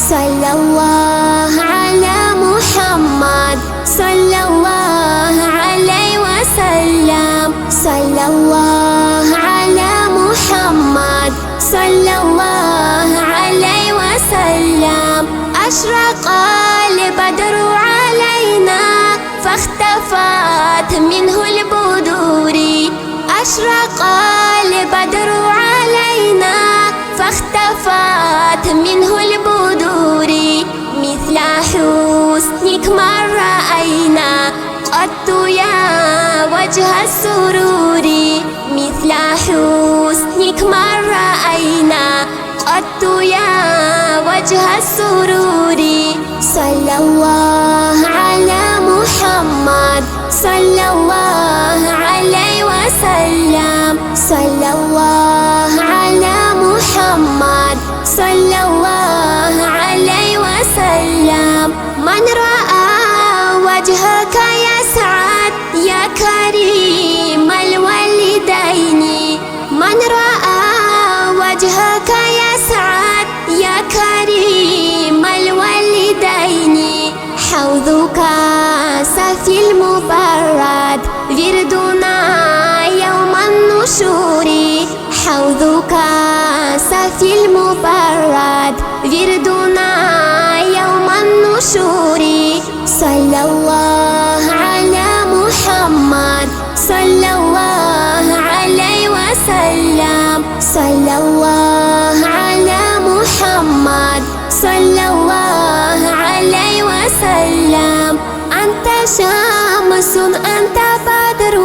صلى الله على محمد صلى الله عليه وسلم. صلى الله على محمد صلى الله عليه وسلم. أشرق البدر علينا فاختفت منه البدور. أشرق البدر علينا فاختفت منه البدور. مثل حسنك ما رأينا قط يا وجه السرور. مثل حسنك ما رأينا قط يا وجه السرور. صلى الله على محمد صلى الله عليه وسلم. صلى الله على محمد صلى الله عليه وسلم. من رأى وجهك يسعد يا كريم الوالدين. من رأى وجهك يسعد يا كريم الوالدين. حوضك سفي المبرد وردنا يوم النشور. حوضك سفي المبرد وردنا يوم النشور. صلى الله على محمد صلى الله عليه وسلم. صلى الله على محمد صلى الله عليه وسلم. أنت شمس أنت بدر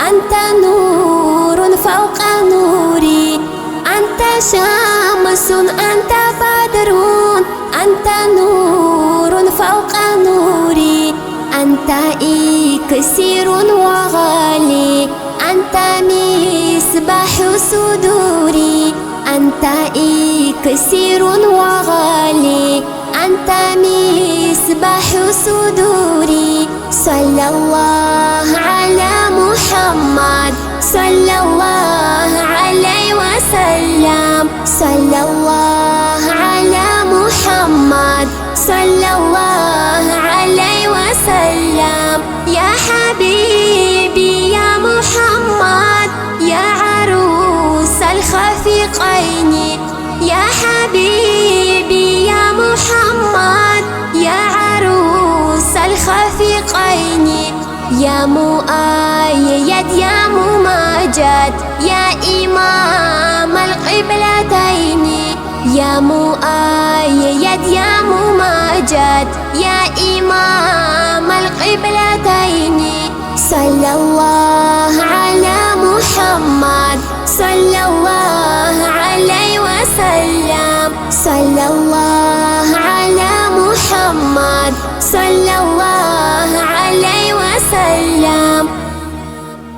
أنت نور فوق نوري. أنت شمس أنت بدر أنت نور فوق نوري. أنت إكسير وغالي أنت مصباح صدوري. أنت إكسير وغالي أنت مصباح صدوري. صلى الله على محمد صلى الله عليه وسلم. صلى الله على محمد صلى الله عليه وسلم. يا حبيبي يا محمد يا عروس الخفيقين. يا حبيبي يا محمد يا عروس الخفيقين. يا مؤيد يا ممجد يا إمام القبلتين. يا مؤيد يا ممجد يا إمام القبلتين. صلى الله على محمد صلى الله عليه وسلم. صلى الله